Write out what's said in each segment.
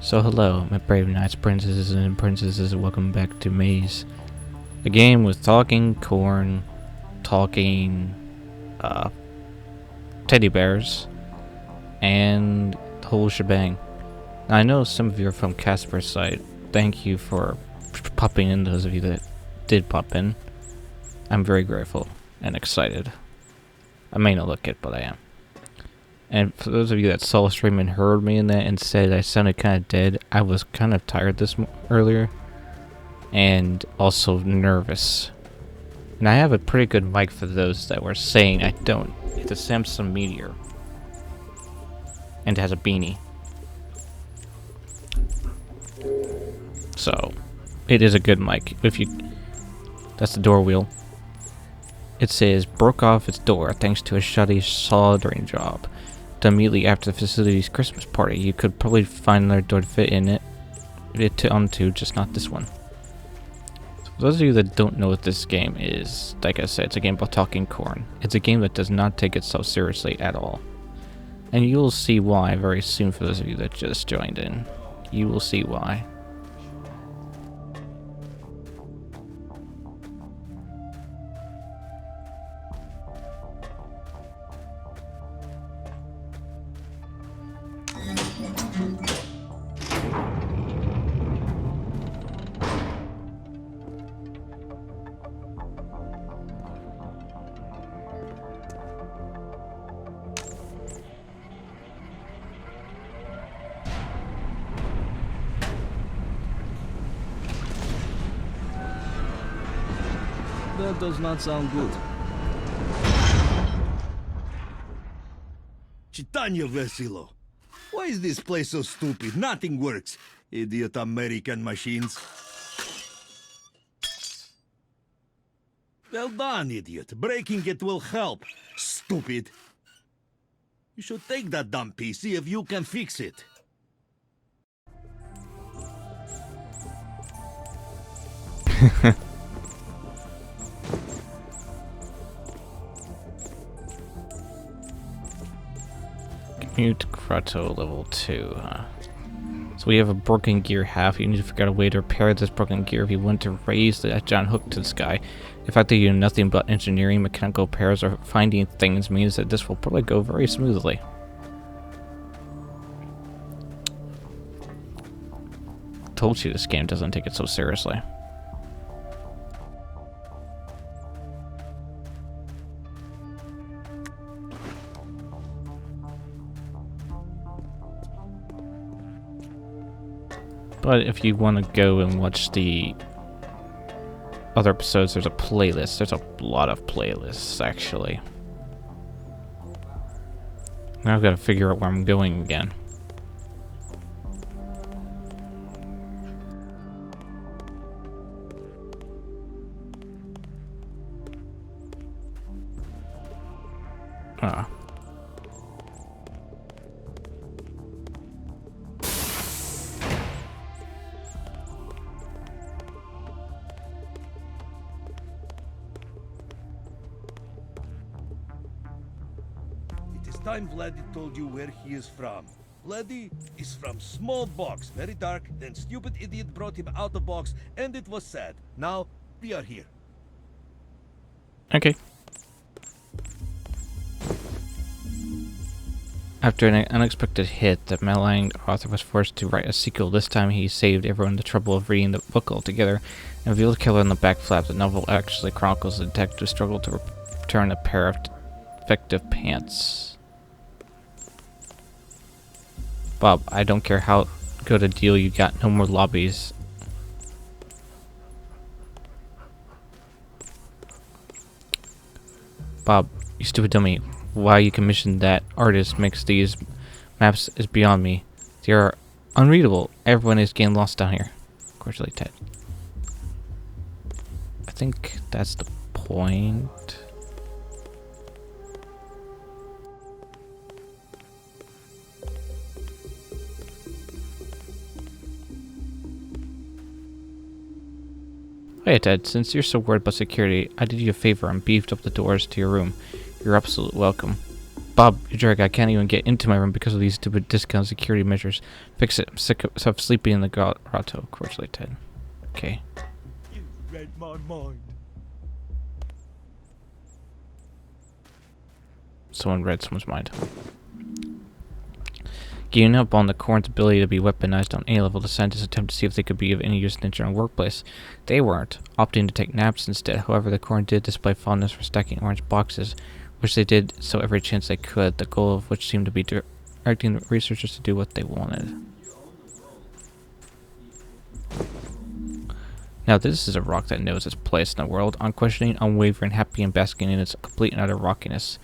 So hello, my brave knights, princesses, and princesses, welcome back to Maize. A game with talking corn, talking teddy bears, and the whole shebang. Now, I know some of you are from Casper's site. Thank you for popping in, those of you that did pop in. I'm very grateful and excited. I may not look it, but I am. And for those of you that saw the stream and heard me in that and said I sounded kind of dead, I was kind of tired earlier. And also nervous. And I have a pretty good mic for those that were saying I don't. It's a Samsung Meteor. And it has a beanie. So, it is a good mic. That's the door wheel. It says, broke off its door thanks to a shoddy soldering job. Immediately after the facility's Christmas party, you could probably find another door to fit in onto, just not this one. So for those of you that don't know what this game is, like I said, it's a game about talking corn. It's a game that does not take itself seriously at all. And you will see why very soon for those of you that just joined in. You will see why. That does not sound good. Chitanya Vesilo. Why is this place so stupid? Nothing works. Idiot American machines. Well done, idiot. Breaking it will help. Stupid. You should take that dumb piece, see if you can fix it. Mute Grotto level 2, huh? So we have a broken gear half. You need to figure out a way to repair this broken gear if you want to raise that giant hook to the sky. The fact that you know nothing about engineering, mechanical repairs, or finding things means that this will probably go very smoothly. Told you this game doesn't take it so seriously. But if you want to go and watch the other episodes, there's a playlist. There's a lot of playlists, actually. Now I've got to figure out where I'm going again. Ah. Time Vladdy told you where he is from. Vladdy is from small box, very dark, then stupid idiot brought him out of box, and it was sad. Now, we are here. Okay. After an unexpected hit, the maligned author was forced to write a sequel. This time he saved everyone the trouble of reading the book altogether, and revealed the killer on the back flap. The novel actually chronicles the detective's struggle to return a pair of defective pants. Bob, I don't care how good a deal you got, no more lobbies. Bob, you stupid dummy. Why you commissioned that artist makes these maps is beyond me. They are unreadable. Everyone is getting lost down here. Cordially, Ted. I think that's the point. Hey Ted, since you're so worried about security, I did you a favor and beefed up the doors to your room. You're absolutely welcome. Bob, you jerk, I can't even get into my room because of these stupid discount security measures. Fix it. I'm sick of sleeping in the grotto. Cordially, Ted. Okay. You read my mind. Someone read someone's mind. Giving up on the Corn's ability to be weaponized on any level, the scientists attempt to see if they could be of any use in the general workplace. They weren't, opting to take naps instead. However, the Corn did display fondness for stacking orange boxes, which they did so every chance they could, the goal of which seemed to be directing the researchers to do what they wanted. Now this is a rock that knows its place in the world, unquestioning, unwavering, happy, and basking in its complete and utter rockiness.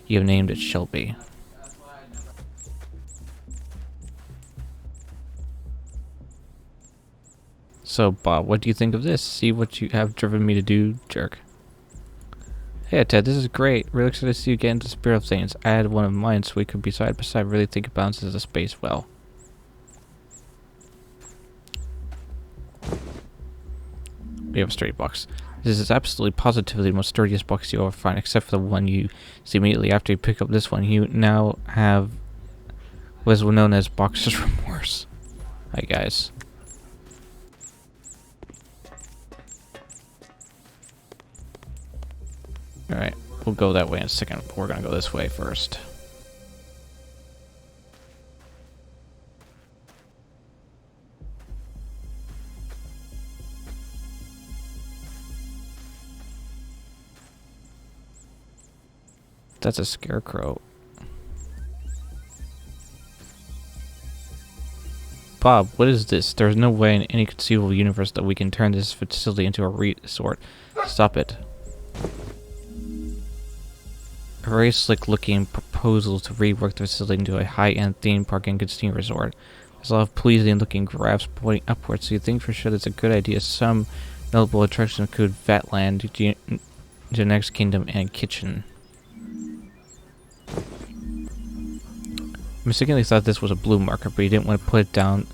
You have named it Shelby. So, Bob, what do you think of this? See what you have driven me to do, jerk. Hey, Ted, this is great. Really excited to see you get into the spirit of things. I had one of mine so we could be side by side, really think it balances the space well. We have a sturdy box. This is absolutely positively the most sturdiest box you'll ever find, except for the one you see immediately after you pick up this one. You now have what is known as boxer's remorse. Hi, guys. Alright, we'll go that way in a second. We're gonna go this way first. That's a scarecrow. Bob, what is this? There's no way in any conceivable universe that we can turn this facility into a resort. Stop it. A very slick-looking proposal to rework the facility into a high-end theme park and casino resort. There's a lot of pleasing-looking graphs pointing upwards, so you think for sure it's a good idea. Some notable attractions include Vatland, Genetics Kingdom, and Kitchen. I mistakenly thought this was a blue marker, but you didn't want to put it down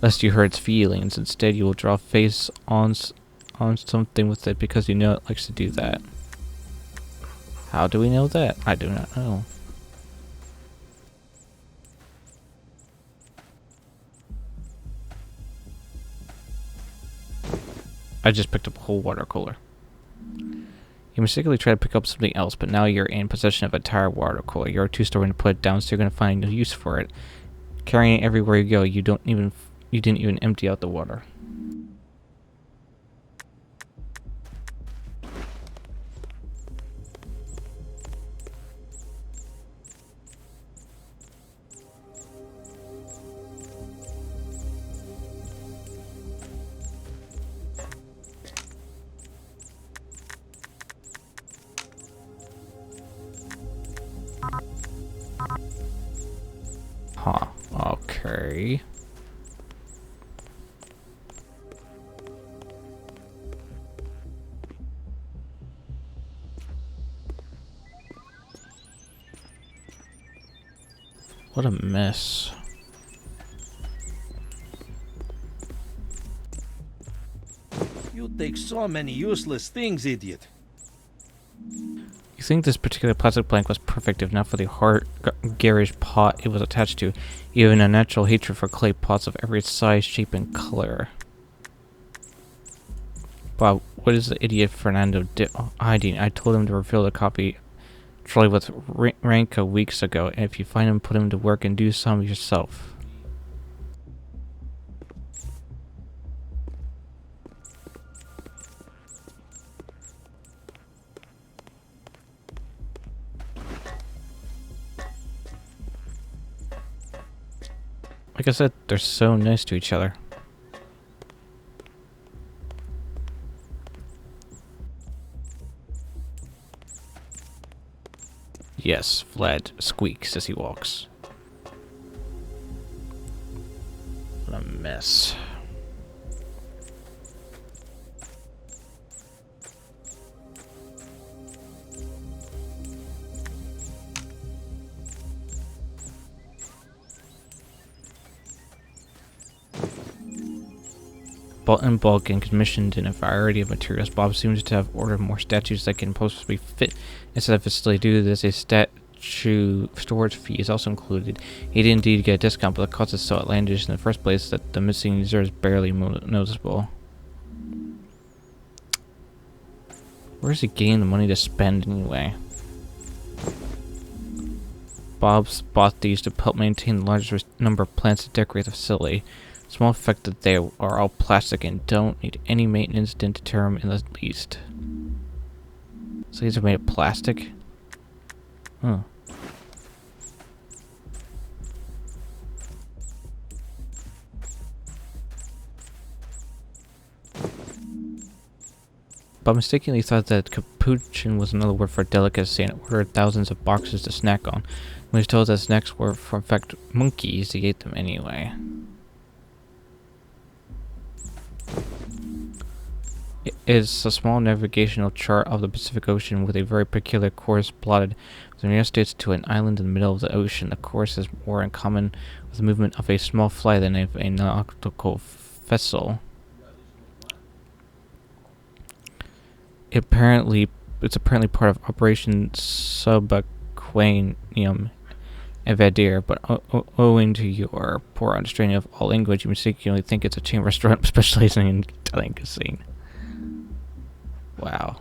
lest you hurt its feelings. Instead, you will draw a face on something with it because you know it likes to do that. How do we know that? I do not know. I just picked up a whole water cooler. You mistakenly tried to pick up something else, but now you're in possession of a entire water cooler. You're too stubborn to put it down, so you're going to find no use for it. Carrying it everywhere you go, you didn't even empty out the water. Huh. Okay. What a mess. You take so many useless things, idiot. You think this particular plastic plank was perfect if not for the hard, garish pot it was attached to. Even a natural hatred for clay pots of every size, shape, and color. Bob, what is the idiot Fernando hiding? I told him to refill the copy trolley with Ranka weeks ago, and if you find him, put him to work and do some yourself. Like I said, they're so nice to each other. Yes, Vlad squeaks as he walks. What a mess. And Balkan commissioned in a variety of materials. Bob seems to have ordered more statues that can possibly fit inside the facility. Due to this, a storage fee is also included. He did indeed get a discount, but the cost is so outlandish in the first place that the missing user is barely noticeable. Where's he getting the money to spend anyway? Bob's bought these to help maintain the largest number of plants to decorate the facility. Small effect that they are all plastic and don't need any maintenance didn't deter him in the least. So these are made of plastic? Huh. Bob mistakenly thought that capuchin was another word for delicacy and ordered thousands of boxes to snack on. When he was told that snacks were for in fact monkeys, he ate them anyway. It is a small navigational chart of the Pacific Ocean with a very peculiar course plotted from the United States to an island in the middle of the ocean. The course has more in common with the movement of a small fly than of a nautical vessel. It's apparently part of Operation Subaquanium Evadir, but owing to your poor understanding of all language, you mistakenly think it's a chain restaurant specializing in Italian cuisine. Wow.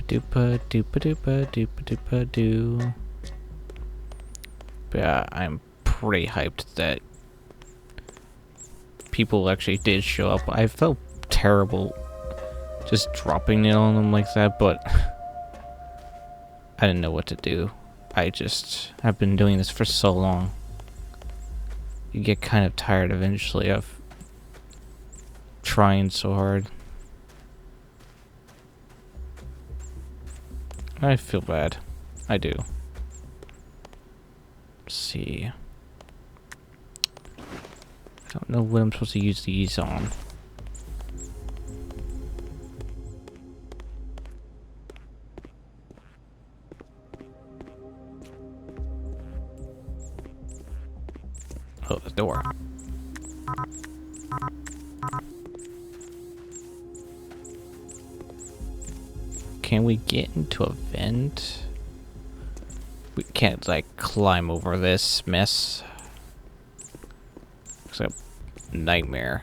Doopa doopa doopa doopa doopa doo. But yeah, I'm pretty hyped that people actually did show up. I felt terrible just dropping it on them like that, but I didn't know what to do. I've been doing this for so long. You get kind of tired eventually of trying so hard. I feel bad. I do. Let's see. I don't know what I'm supposed to use these on. Oh, the door. Can we get into a vent? We can't, like, climb over this mess. Looks like a nightmare.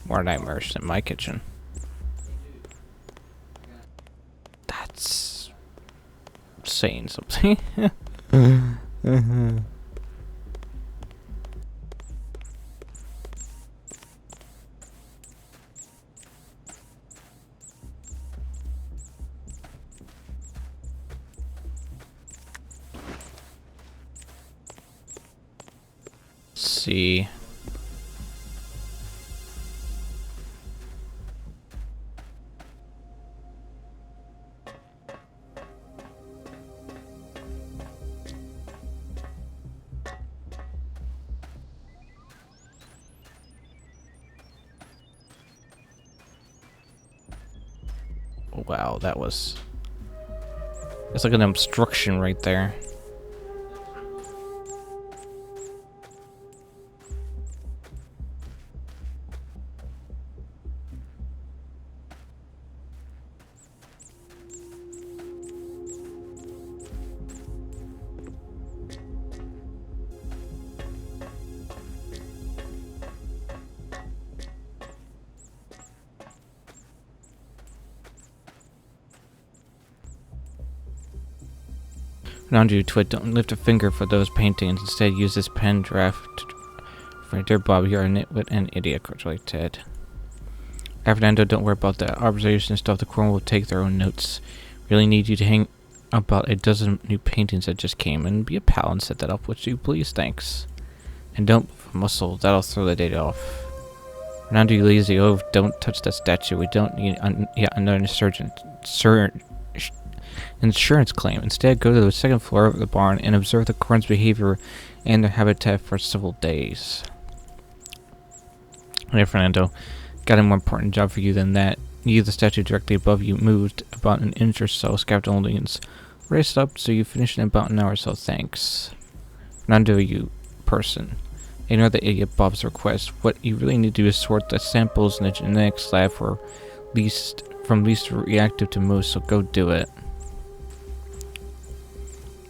More nightmares in my kitchen. That's saying something. See. Wow, that's like an obstruction right there. Round you, Twit, don't lift a finger for those paintings. Instead, use this pen draft for dear Bob. You're a nitwit and idiot, like Ted. Fernando, don't worry about that observation stuff. The Quorum will take their own notes. Really need you to hang about a dozen new paintings that just came and be a pal and set that up, would you please? Thanks. And don't muscle. That'll throw the date off. Fernando, you lazy oaf, don't touch that statue. We don't need yet another insurance claim. Instead, go to the second floor of the barn and observe the corn's behavior and their habitat for several days. Hey, Fernando. Got a more important job for you than that. You, the statue directly above you, moved about an inch or so, scaffoldings raised up, so you finished in about an hour or so, thanks. Fernando, you person. Ignore the idiot Bob's request. What you really need to do is sort the samples in the genetics lab from least reactive to most, so go do it.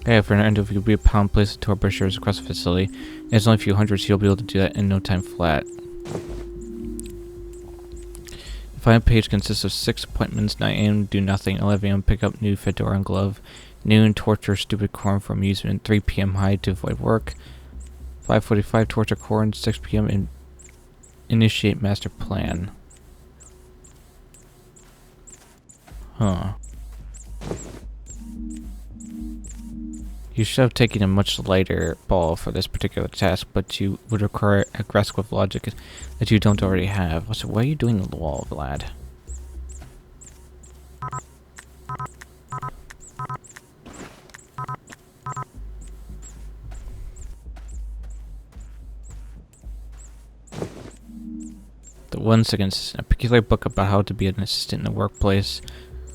Hey, Fernando, if you could be a pound, place it to our brochures across the facility. It's only a few hundred, so you'll be able to do that in no time flat. The final page consists of 6 appointments: 9 a.m. do nothing, 11 a.m. pick up new fedora and glove, noon torture stupid corn for amusement, 3 p.m. hide to avoid work, 5:45 torture corn, 6 p.m. initiate master plan. Huh. You should have taken a much lighter ball for this particular task, but you would require a grasp of logic that you don't already have. So what are you doing on the wall, Vlad? The 1 second assistant, a peculiar book about how to be an assistant in the workplace,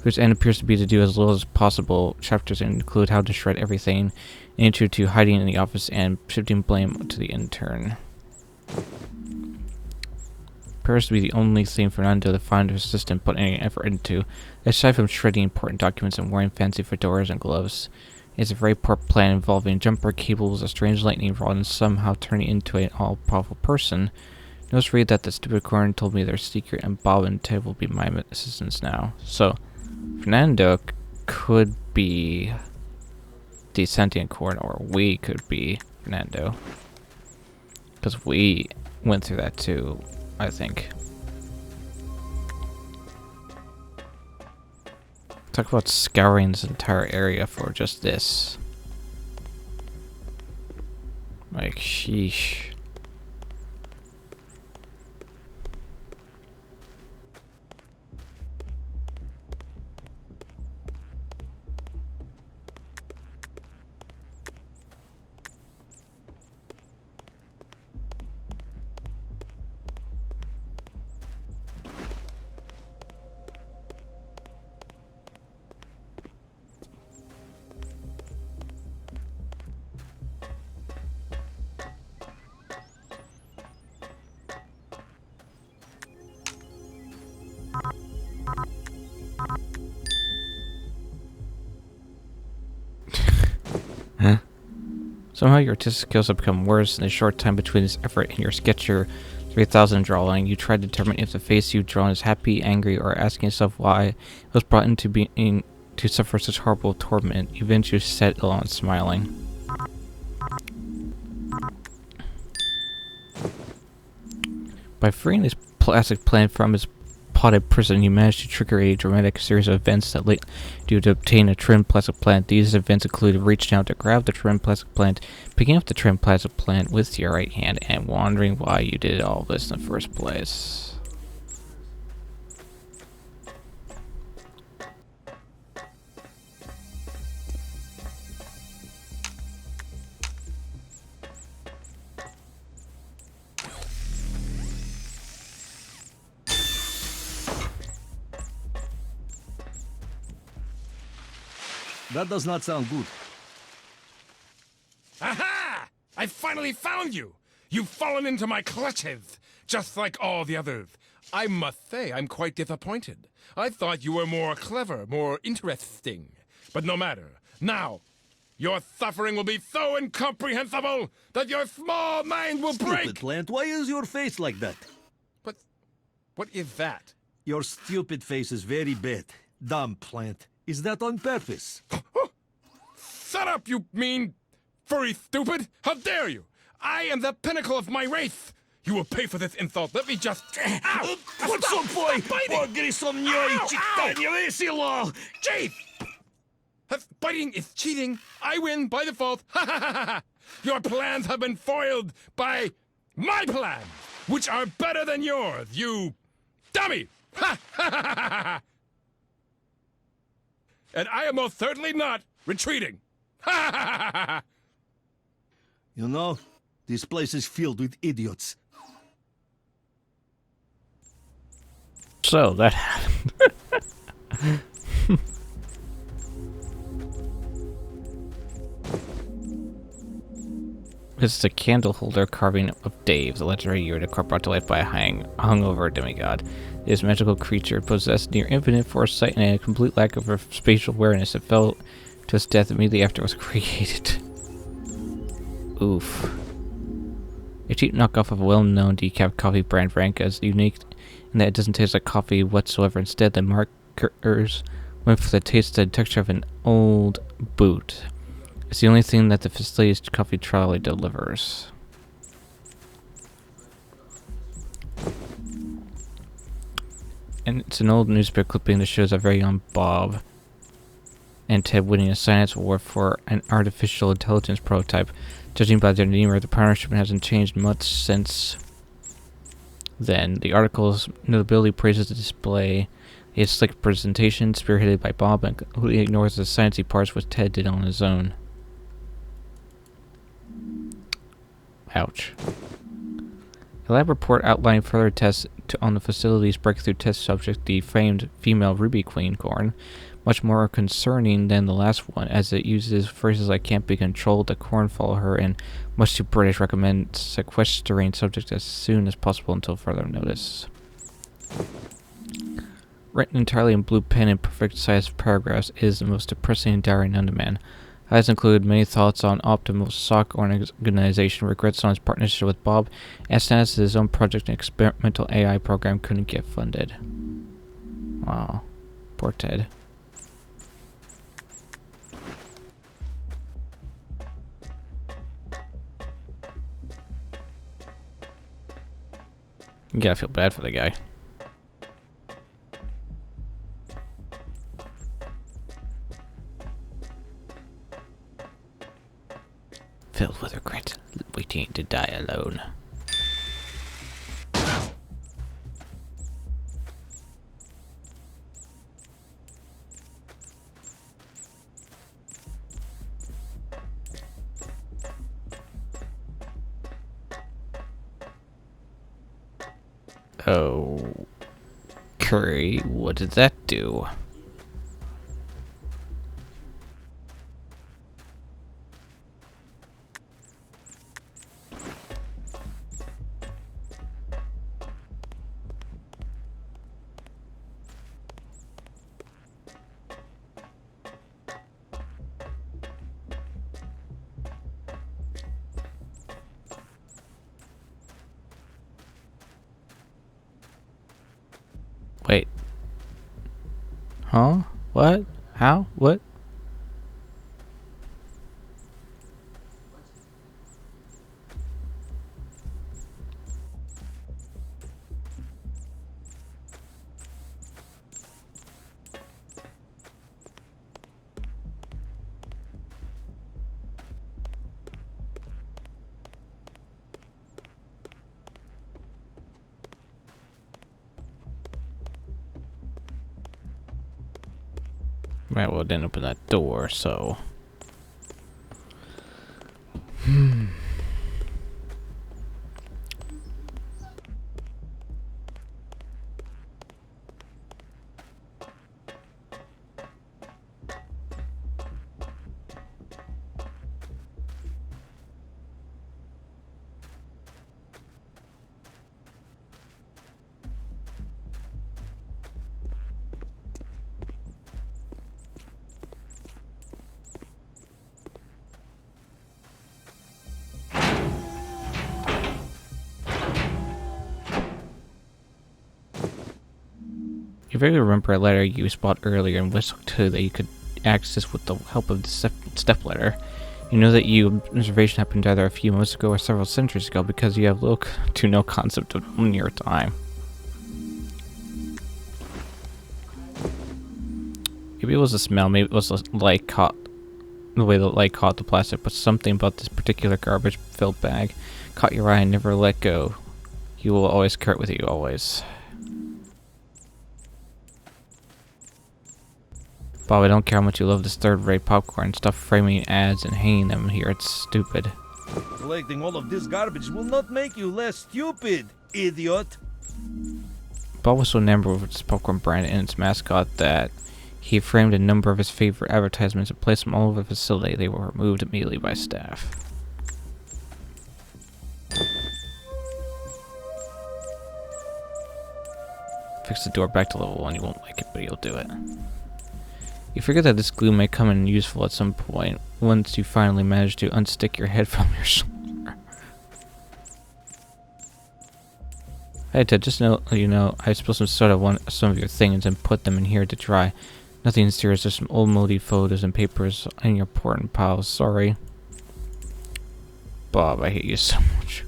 whose end appears to be to do as little as possible. Chapters include how to shred everything, an intro to hiding in the office, and shifting blame to the intern. Appears to be the only thing Fernando, the founder assistant, put any effort into, aside from shredding important documents and wearing fancy fedoras and gloves. It's a very poor plan involving jumper cables, a strange lightning rod, and somehow turning into an all-powerful person. Notice read that the stupid corn told me their secret, and Bob and Ted will be my assistants now. So, Fernando could be the sentient corn, or we could be Fernando. Because we went through that too, I think. Talk about scouring this entire area for just this. Like, sheesh. Huh? Somehow your artistic skills have become worse in the short time between this effort and your Sketcher 3000 drawing. You try to determine if the face you've drawn is happy, angry, or asking yourself why it was brought into being to suffer such horrible torment. You eventually settle on smiling. By freeing this plastic plant from its potted prison, you managed to trigger a dramatic series of events that led you to obtain a trimmed plastic plant. These events included reaching out to grab the trimmed plastic plant, picking up the trimmed plastic plant with your right hand, and wondering why you did all this in the first place. That does not sound good. Aha! I finally found you! You've fallen into my clutches, just like all the others. I must say, I'm quite disappointed. I thought you were more clever, more interesting. But no matter. Now, your suffering will be so incomprehensible that your small mind will break! Stupid plant, why is your face like that? But what is that? Your stupid face is very bad. Dumb plant. Is that on purpose? Shut up, you mean furry stupid! How dare you! I am the pinnacle of my race! You will pay for this insult. Let me just... Ow! What's up, boy? Chief! Biting is cheating. I win by default. Ha ha ha ha! Your plans have been foiled by my plans, which are better than yours, you dummy! Ha ha ha ha ha! And I am most certainly not retreating. Ha ha ha ha ha! You know, this place is filled with idiots. So that happened. This is a candle holder carving of Dave, the legendary unicorn brought to life by a hungover demigod. This magical creature possessed near infinite foresight and a complete lack of spatial awareness. It fell to its death immediately after it was created. Oof. A cheap knockoff of a well-known decaf coffee brand, Franca, is unique in that it doesn't taste like coffee whatsoever. Instead, the markers went for the taste and texture of an old boot. It's the only thing that the facility's coffee trolley delivers. And it's an old newspaper clipping that shows a very young Bob and Ted winning a science award for an artificial intelligence prototype. Judging by their name, the partnership hasn't changed much since then. The article's notability praises the display, its slick presentation, spearheaded by Bob, and completely ignores the sciencey parts which Ted did on his own. Ouch. A lab report outlining further tests on the facility's breakthrough test subject, the famed female Ruby Queen corn, much more concerning than the last one, as it uses phrases like "can't be controlled," "the corn follow her," and "much too British," recommend sequestering subject as soon as possible until further notice. Written entirely in blue pen in perfect-sized paragraphs, it is the most depressing and diary known to man. Highlights include many thoughts on optimal SOC organization, regrets on his partnership with Bob, and status that his own project and experimental AI program couldn't get funded. Wow. Poor Ted. You gotta feel bad for the guy. Filled with regret, waiting to die alone. Oh, Curry, what did that do? Wait. Huh? What? How? What? Right, well, it didn't open that door, so... You vaguely remember a letter you spotted earlier and wished that you could access with the help of the step ladder. You know that your observation happened either a few months ago or several centuries ago because you have little to no concept of linear time. Maybe it was the smell, maybe it was the light caught, the way the light caught the plastic, but something about this particular garbage-filled bag caught your eye and never let go. You will always carry it with you, always. Bob, I don't care how much you love this third-rate popcorn. Stop framing ads and hanging them here. It's stupid. Collecting all of this garbage will not make you less stupid, idiot. Bob was so enamored with his popcorn brand and its mascot that he framed a number of his favorite advertisements and placed them all over the facility. They were removed immediately by staff. Fix the door back to level 1. You won't like it, but you'll do it. You figure that this glue may come in useful at some point once you finally manage to unstick your head from your shoulder. Hey Ted, just I spilled some soda on some of your things and put them in here to dry. Nothing serious, just some old moldy photos and papers in your important pile. Sorry. Bob, I hate you so much.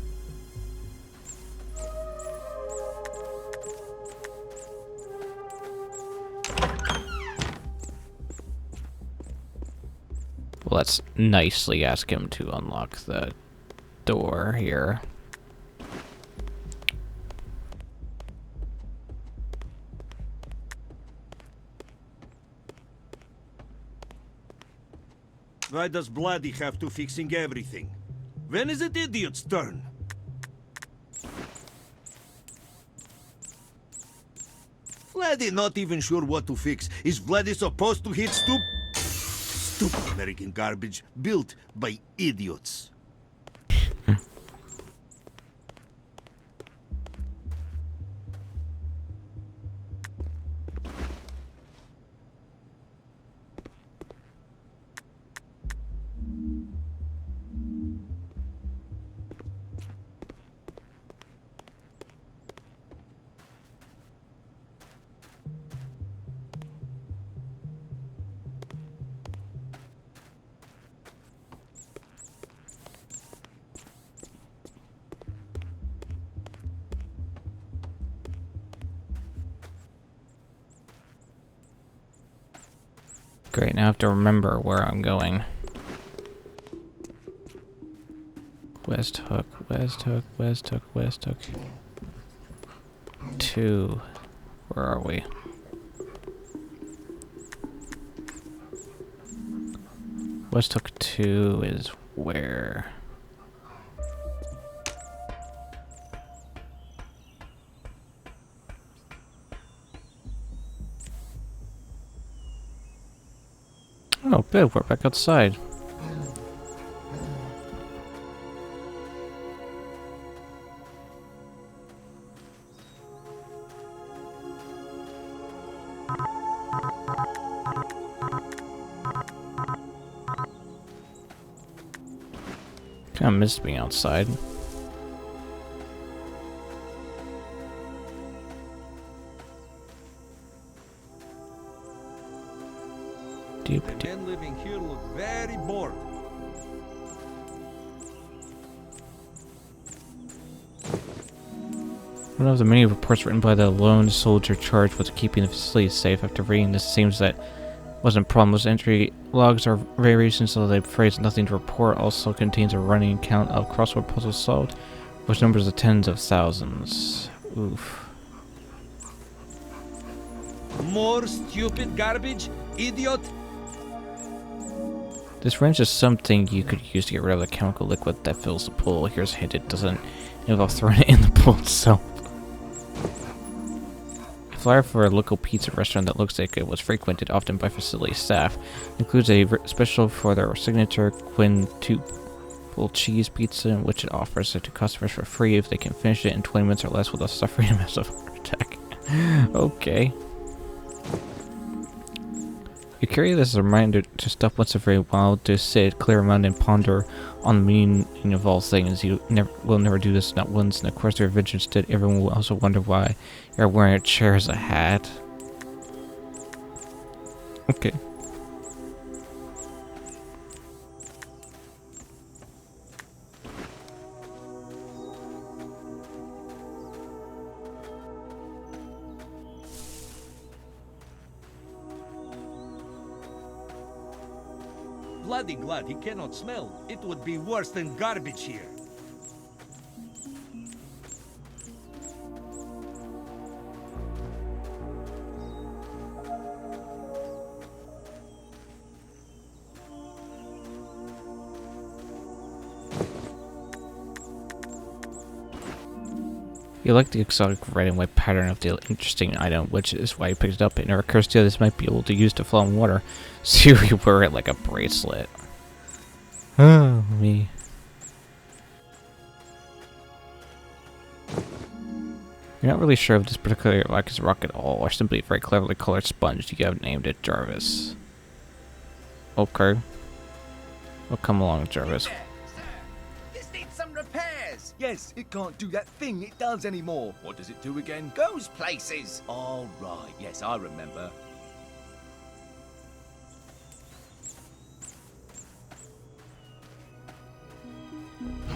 Well, let's nicely ask him to unlock the door here. Why does Bloody have to fixing everything? When is it idiot's turn? Vladdy not even sure what to fix. Is Vladdy supposed to hit stupid American garbage built by idiots? Great, now I have to remember where I'm going. West Hook, West Hook, West Hook, West Hook. 2. Where are we? West Hook 2 is where? Oh, good, we're back outside. Kinda missed being outside. The men living here look very bored. One of the many reports written by the lone soldier charged with keeping the facility safe. After reading this, it seems that wasn't a problem. Most entry logs are very recent, so the phrase "nothing to report" also contains a running count of crossword puzzles solved, which numbers the tens of thousands. Oof. More stupid garbage, idiot. This wrench is something you could use to get rid of the chemical liquid that fills the pool. Here's a hint: it doesn't involve throwing it in the pool itself. A flyer for a local pizza restaurant that looks like it was frequented often by facility staff includes a special for their signature quintuple cheese pizza, in which it offers it to customers for free if they can finish it in 20 minutes or less without suffering a massive heart attack. Okay. You carry this as a reminder to stop once every while, to sit, clear around, and ponder on the meaning of all things. You will never do this, not once, and of course, your adventures did. Everyone will also wonder why you're wearing a chair as a hat. Okay. Bloody glad he cannot smell. It would be worse than garbage here. You like the exotic red and white pattern of the interesting item, which is why you picked it up. It never occurs to you this might be able to use to flow in water, so you wear it like a bracelet. Oh, me. You're not really sure if this particular rock is a rock at all, or simply a very cleverly colored sponge. You have named it Jarvis. Okay. Well, come along, Jarvis. This needs some repairs. Yes, it can't do that thing it does anymore. What does it do again? Goes places. All right. Yes, I remember.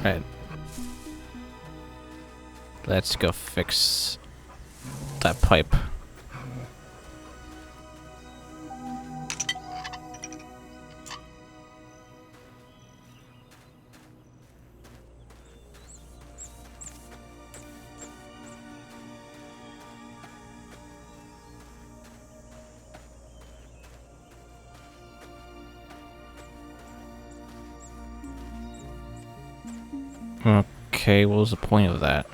Right. Let's go fix that pipe. Okay, what was the point of that?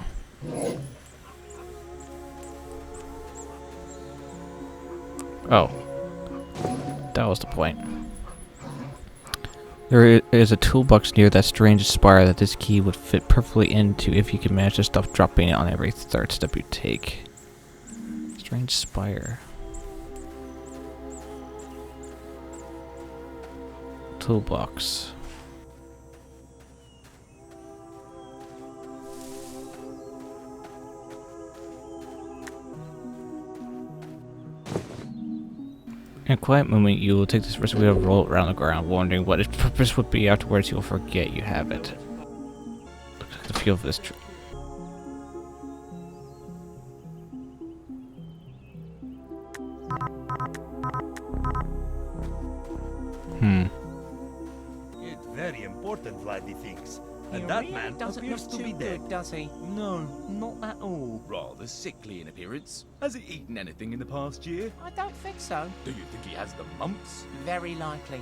Oh. That was the point. There is a toolbox near that strange spire that this key would fit perfectly into if you could manage to stop dropping it on every third step you take. Strange spire. Toolbox. In a quiet moment, you will take this first wheel and roll it around the ground, wondering what its purpose would be. Afterwards, you will forget you have it. Looks like the feel of this tree. It's very important, Vladdy thinks. He And that really man doesn't appears look to too be dead. good, does he? No, not at all. Rather sickly in appearance. Has he eaten anything in the past year? I don't think so. Do you think he has the mumps? Very likely.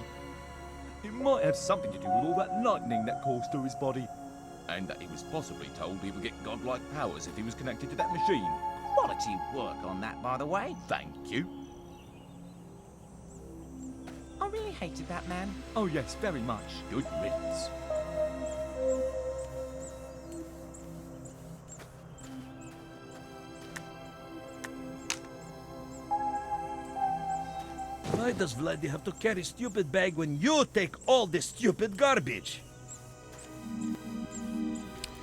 It might have something to do with all that lightning that coursed through his body. And that he was possibly told he would get godlike powers if he was connected to that machine. Quality work on that, by the way. Thank you. I really hated that man. Oh yes, very much. Good riddance. Why does Vladdy have to carry stupid bag when you take all this stupid garbage?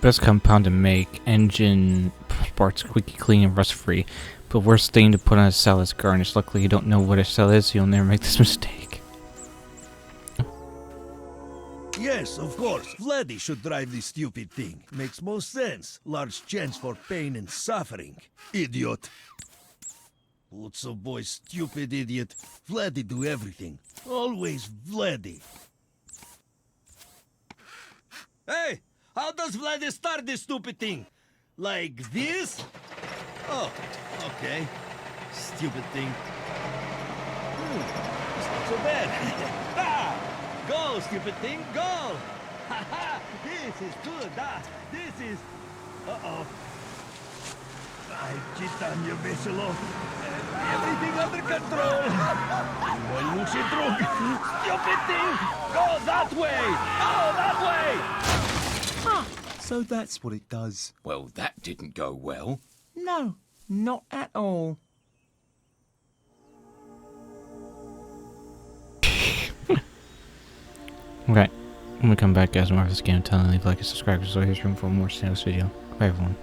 Best compound to make, engine parts squeaky clean and rust free, but worst thing to put on a cell is garnish. Luckily you don't know what a cell is, so you'll never make this mistake. Yes, of course. Vladdy should drive this stupid thing. Makes most sense. Large chance for pain and suffering. Idiot. Lutso boy, stupid idiot. Vladdy do everything. Always Vladdy. Hey! How does Vladdy start this stupid thing? Like this? Oh, okay. Stupid thing. It's not so bad. Ah! Go, stupid thing, go! Ha-ha! This is good, this is... Uh-oh. I cheat on you, Vesselo. Everything under control. Boy, Lucy drunk. Stupid thing! Go that way! Go that way! So that's what it does. Well, that didn't go well. No, not at all. Okay, when we come back, guys, more of this game, tell them to leave a like and subscribe so here's room for more Snails video. Bye, everyone.